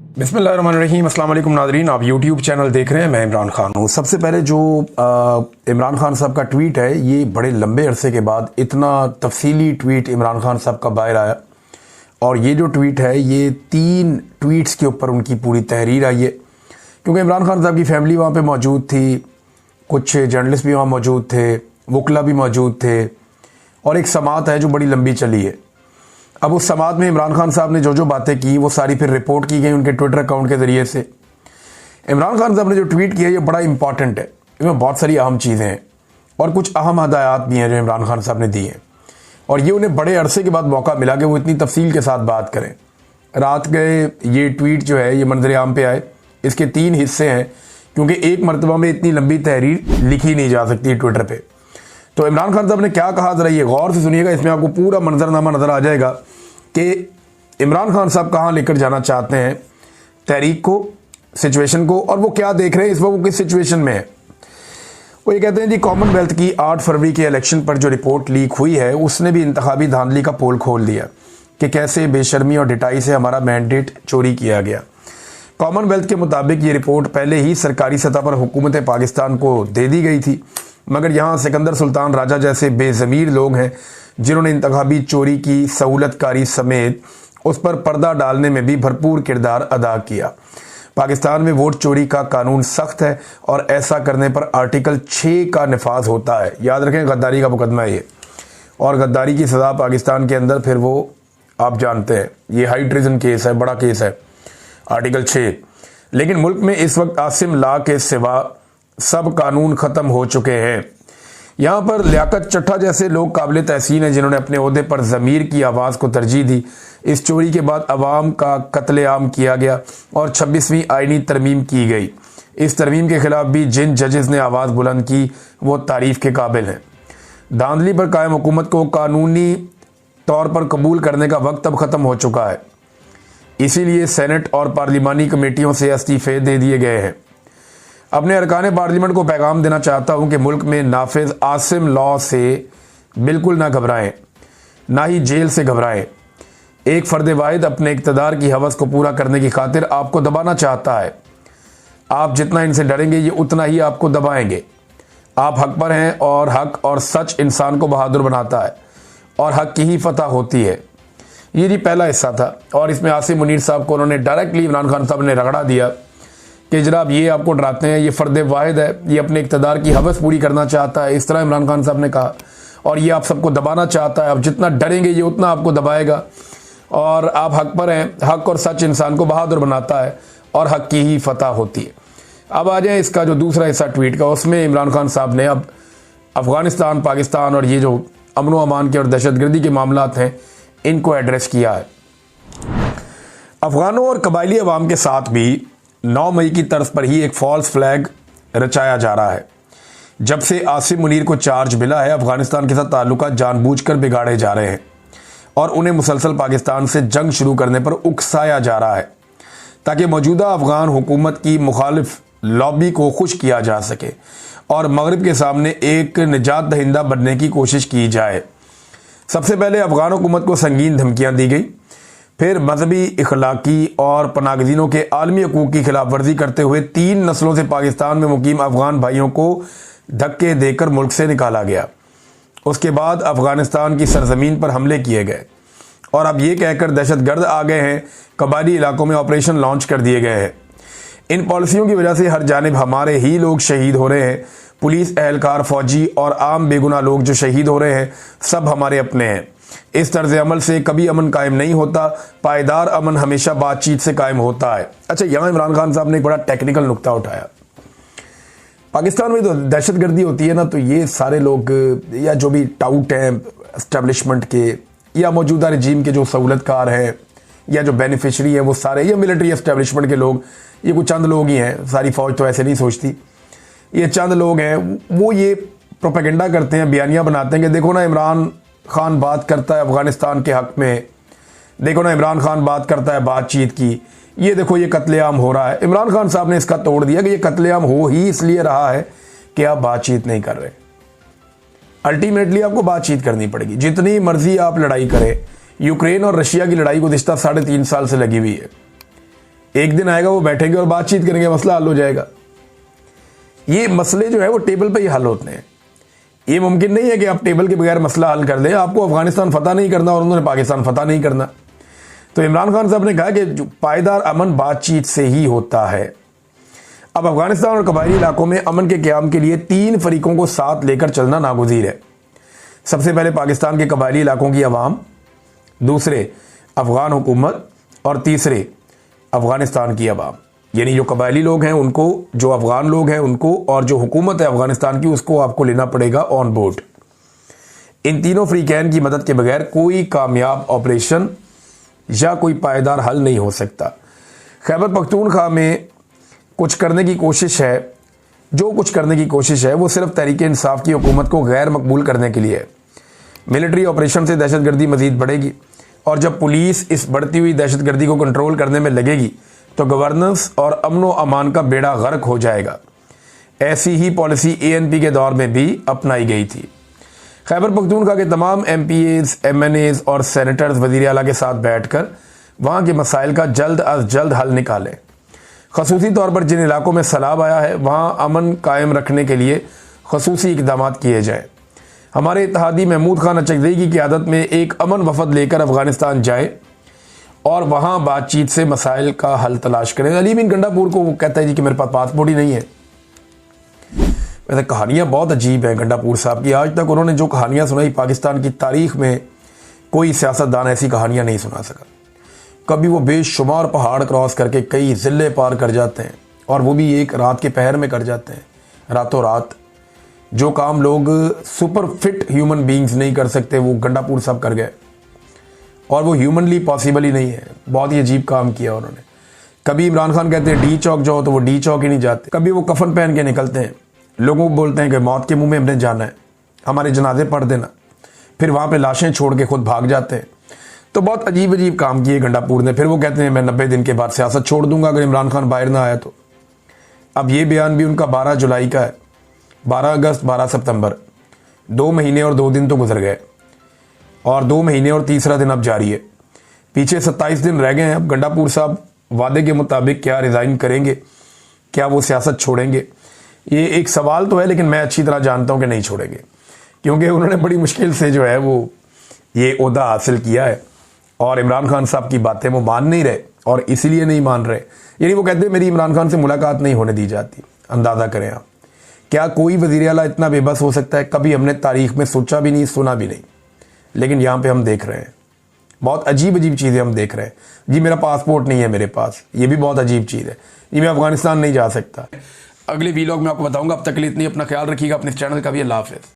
बिस्मिल्लाहिर्रहमानिर्रहीम। अस्सलाम वालेकुम नाज़रीन, आप यूट्यूब चैनल देख रहे हैं। मैं इमरान खान हूँ। सबसे पहले जो इमरान खान साहब का ट्वीट है, ये बड़े लंबे अरसे के बाद इतना तफसीली ट्वीट इमरान खान साहब का बाहर आया। और ये जो ट्वीट है, ये 3 ट्वीट्स के ऊपर उनकी पूरी तहरीर आई है, क्योंकि इमरान खान साहब की फैमिली वहाँ पर मौजूद थी, कुछ जर्नलिस्ट भी वहाँ मौजूद थे, वकला भी मौजूद थे, और एक समात है जो बड़ी लंबी चली है। अब उस समात में इमरान खान साहब ने जो जो बातें की, वो सारी फिर रिपोर्ट की गई उनके ट्विटर अकाउंट के ज़रिए से। इमरान खान साहब ने जो ट्वीट किया, ये बड़ा इंपॉर्टेंट है। इसमें बहुत सारी अहम चीज़ें हैं और कुछ अहम हदायत भी हैं जो इमरान खान साहब ने दी हैं, और ये उन्हें बड़े अरसे के बाद मौका मिला कि वो इतनी तफसील के साथ बात करें। रात गए ये ट्वीट जो है, ये मंजर आम पे आए। इसके 3 हिस्से हैं, क्योंकि एक मरतबा में इतनी लंबी तहरीर लिखी नहीं जा सकती ट्विटर पर। तो इमरान खान साहब ने क्या कहा, ज़रा ये गौर से सुनिएगा। इसमें आपको पूरा मंजरनामा नज़र आ जाएगा कि इमरान खान साहब कहाँ लेकर जाना चाहते हैं तहरीक को, सिचुएशन को, और वो क्या देख रहे हैं इस वक्त, वो किस सिचुएशन में है। वो ये कहते हैं जी, कॉमनवेल्थ की 8 फरवरी के इलेक्शन पर जो रिपोर्ट लीक हुई है, उसने भी इंतखाबी धांधली का पोल खोल दिया कि कैसे बेशर्मी और डिटाई से हमारा मैंडेट चोरी किया गया। कॉमनवेल्थ के मुताबिक ये रिपोर्ट पहले ही सरकारी सतह पर हुकूमत पाकिस्तान को दे दी गई थी, मगर यहाँ सिकंदर सुल्तान राजा जैसे बेज़मीर लोग हैं जिन्होंने इंतखाबी चोरी की सहूलतकारी समेत उस पर पर्दा डालने में भी भरपूर किरदार अदा किया। पाकिस्तान में वोट चोरी का कानून सख्त है और ऐसा करने पर आर्टिकल 6 का नफाज होता है। याद रखें, गद्दारी का मुकदमा है ये, और गद्दारी की सज़ा पाकिस्तान के अंदर फिर वो आप जानते हैं, ये हाई ट्रिजन केस है, बड़ा केस है, आर्टिकल 6। लेकिन मुल्क में इस वक्त आसिम ला के सिवा सब कानून ख़त्म हो चुके हैं। यहाँ पर लियाकत चट्टा जैसे लोग काबिल तहसीन हैं जिन्होंने अपने ओहदे पर ज़मीर की आवाज़ को तरजीह दी। इस चोरी के बाद अवाम का कत्लेआम किया गया और 26वीं आईनी तरमीम की गई। इस तरमीम के खिलाफ भी जिन जजेस ने आवाज़ बुलंद की, वो तारीफ़ के काबिल हैं। धांधली पर कायम हुकूमत को कानूनी तौर पर कबूल करने का वक्त अब ख़त्म हो चुका है, इसीलिए सेनेट और पार्लिमानी कमेटियों से इस्तीफ़े दे दिए गए हैं। अपने अरकान पार्लियामेंट को पैगाम देना चाहता हूं कि मुल्क में नाफिज आसिम लॉ से बिल्कुल ना घबराएं, ना ही जेल से घबराएं। एक फ़र्द वाहिद अपने इक़्तिदार की हवस को पूरा करने की खातिर आपको दबाना चाहता है। आप जितना इनसे डरेंगे, ये उतना ही आपको दबाएंगे। आप हक पर हैं और हक और सच इंसान को बहादुर बनाता है और हक की ही फतह होती है। ये जी पहला हिस्सा था, और इसमें आसिम मुनीर साहब को उन्होंने डायरेक्टली इमरान खान साहब ने रगड़ा दिया कि जनाब ये आपको डराते हैं, ये फ़र्द वाहिद है, ये अपने इक़्तिदार की हवस पूरी करना चाहता है, इस तरह इमरान खान साहब ने कहा, और ये आप सबको दबाना चाहता है। आप जितना डरेंगे, ये उतना आपको दबाएगा, और आप हक पर हैं। हक और सच इंसान को बहादुर बनाता है और हक की ही फतह होती है। अब आ जाए इसका जो दूसरा हिस्सा ट्वीट का, उसमें इमरान खान साहब ने अब अफ़गानिस्तान, पाकिस्तान और ये जो अमन व अमान के और दहशतगर्दी के मामलात हैं, इनको एड्रेस किया है। अफ़गानों और कबायली अवाम के साथ भी 9 मई की तर्ज पर ही एक फॉल्स फ्लैग रचाया जा रहा है। जब से आसिम मुनीर को चार्ज मिला है, अफगानिस्तान के साथ ताल्लुकात जानबूझकर बिगाड़े जा रहे हैं और उन्हें मुसलसल पाकिस्तान से जंग शुरू करने पर उकसाया जा रहा है, ताकि मौजूदा अफगान हुकूमत की मुखालिफ लॉबी को खुश किया जा सके और मगरिब के सामने एक निजात दहिंदा बनने की कोशिश की जाए। सबसे पहले अफगान हुकूमत को संगीन धमकियाँ दी गई, फिर मजहबी, इखलाकी और पनागज़ीनों के आलमी हकूक़ की खिलाफ वर्जी करते हुए 3 नस्लों से पाकिस्तान में मुकीम अफगान भाइयों को धक्के देकर मुल्क से निकाला गया। उसके बाद अफगानिस्तान की सरजमीन पर हमले किए गए और अब ये कहकर दहशतगर्द आ गए हैं, कबायली इलाकों में ऑपरेशन लॉन्च कर दिए गए हैं। इन पॉलिसियों की वजह से हर जानिब हमारे ही लोग शहीद हो रहे हैं। पुलिस एहलकार, फौजी और आम बेगुनाह लोग जो शहीद हो रहे हैं, सब हमारे अपने हैं। इस तर्ज अमल से कभी अमन कायम नहीं होता। पायदार अमन हमेशा बातचीत से कायम होता है। अच्छा, यहाँ इमरान खान साहब ने एक बड़ा टेक्निकल नुक्ता उठाया। पाकिस्तान में तो दहशतगर्दी होती है ना, तो ये सारे लोग या जो भी टाउट हैं एस्टेब्लिशमेंट के या मौजूदा रजीम के जो सहूलतकार हैं या जो बेनिफिशरी हैं, वो सारे, या मिलिट्री एस्टेब्लिशमेंट के लोग, ये कुछ चंद लोग ही हैं, सारी फौज तो ऐसे नहीं सोचती। ये चंद लोग हैं, वो ये प्रोपेगेंडा करते हैं, बयानियाँ बनाते हैं कि देखो ना इमरान खान बात करता है अफगानिस्तान के हक में, देखो ना इमरान खान बात करता है बातचीत की, ये देखो ये कत्लेआम हो रहा है। इमरान खान साहब ने इसका तोड़ दिया कि ये कत्लेआम हो ही इसलिए रहा है कि आप बातचीत नहीं कर रहे। अल्टीमेटली आपको बातचीत करनी पड़ेगी, जितनी मर्जी आप लड़ाई करें। यूक्रेन और रशिया की लड़ाई गुज़िश्ता 3.5 साल से लगी हुई है। एक दिन आएगा वो बैठेंगे और बातचीत करेंगे, मसला हल हो जाएगा। ये मसले जो है वो टेबल पे ही हल होते हैं। ये मुमकिन नहीं है कि आप टेबल के बगैर मसला हल कर दें। आपको अफगानिस्तान फतह नहीं करना और उन्होंने पाकिस्तान फतह नहीं करना। तो इमरान खान साहब ने कहा कि जो पायदार अमन बातचीत से ही होता है। अब अफगानिस्तान और कबायली इलाकों में अमन के क़याम के लिए 3 फरीकों को साथ लेकर चलना नागुज़ीर है। सबसे पहले पाकिस्तान के कबायली इलाकों की अवाम, दूसरे अफगान हुकूमत और तीसरे अफगानिस्तान की अवाम। यानी जो कबायली लोग हैं उनको, जो अफगान लोग हैं उनको, और जो हुकूमत है अफगानिस्तान की उसको आपको लेना पड़ेगा ऑन बोर्ड। इन तीनों फ्रीकैन की मदद के बगैर कोई कामयाब ऑपरेशन या कोई पायदार हल नहीं हो सकता। खैबर पख्तूनख्वा में कुछ करने की कोशिश है, जो कुछ करने की कोशिश है वो सिर्फ तहरीक इंसाफ की हुकूमत को गैर मकबूल करने के लिए है। मिलिट्री ऑपरेशन से दहशतगर्दी मजीद बढ़ेगी और जब पुलिस इस बढ़ती हुई दहशतगर्दी को कंट्रोल करने में लगेगी तो गवर्नेंस और अमन व अमान का बेड़ा गर्क हो जाएगा। ऐसी ही पॉलिसी ANP के दौर में भी अपनाई गई थी। खैबर पख्तूनख्वा के तमाम MPAs, MNAs और सेनेटर्स वज़ीर आला के साथ बैठकर वहाँ के मसाइल का जल्द अज जल्द हल निकालें। खसूसी तौर पर जिन इलाकों में सैलाब आया है वहाँ अमन कायम रखने के लिए खसूसी इक़दाम किए जाएँ। हमारे इत्तेहादी महमूद खान अचकज़ई की क़यादत में एक अमन वफ़द लेकर अफ़गानिस्तान जाए और वहाँ बातचीत से मसाइल का हल तलाश करें। अली बिन गंडापुर को वो कहता है जी कि मेरे पास पासपोर्ट ही नहीं है। वैसे कहानियाँ बहुत अजीब हैं गंडापुर साहब की। आज तक उन्होंने जो कहानियाँ सुनाई पाकिस्तान की तारीख़ में कोई सियासतदान ऐसी कहानियाँ नहीं सुना सका। कभी वो बेशुमार पहाड़ क्रॉस करके कई ज़िले पार कर जाते हैं और वो भी एक रात के पहर में कर जाते हैं, रातों रात। जो काम लोग सुपर फिट ह्यूमन बींग्स नहीं कर सकते वो गंडापुर साहब कर गए, और वो ह्यूमनली पॉसिबल ही नहीं है। बहुत ही अजीब काम किया उन्होंने। कभी इमरान खान कहते हैं डी चौक जाओ तो वो डी चौक ही नहीं जाते। कभी वो कफन पहन के निकलते हैं, लोगों को बोलते हैं कि मौत के मुंह में हमने जाना है, हमारे जनाजे पढ़ देना, फिर वहाँ पे लाशें छोड़ के खुद भाग जाते हैं। तो बहुत अजीब अजीब काम किए गंडापुर ने। फिर वो कहते हैं मैं 90 दिन के बाद सियासत छोड़ दूंगा अगर इमरान खान बाहर ना आया तो। अब ये बयान भी उनका 12 जुलाई का है। 12 अगस्त 12 सितंबर 2 महीने और 2 दिन तो गुजर गए और 2 महीने और तीसरा दिन अब जारी है। पीछे 27 दिन रह गए हैं। अब गंडापुर साहब वादे के मुताबिक क्या रिज़ाइन करेंगे, क्या वो सियासत छोड़ेंगे, ये एक सवाल तो है, लेकिन मैं अच्छी तरह जानता हूं कि नहीं छोड़ेंगे, क्योंकि उन्होंने बड़ी मुश्किल से जो है वो ये ओहदा हासिल किया है और इमरान खान साहब की बातें वो मान नहीं रहे, और इसीलिए नहीं मान रहे। यानी वो कहते हैं मेरी इमरान खान से मुलाकात नहीं होने दी जाती। अंदाज़ा करें आप, क्या कोई वज़ीर आला इतना बेबस हो सकता है? कभी हमने तारीख में सोचा भी नहीं, सुना भी नहीं, लेकिन यहाँ पे हम देख रहे हैं। बहुत अजीब अजीब चीज़ें हम देख रहे हैं। जी मेरा पासपोर्ट नहीं है मेरे पास, ये भी बहुत अजीब चीज़ है। जी मैं अफगानिस्तान नहीं जा सकता। अगले वीलॉग में आपको बताऊंगा। अब तक के लिए इतनी, अपना ख्याल रखिएगा, अपने चैनल का भी। अल्लाह हाफ़िज़।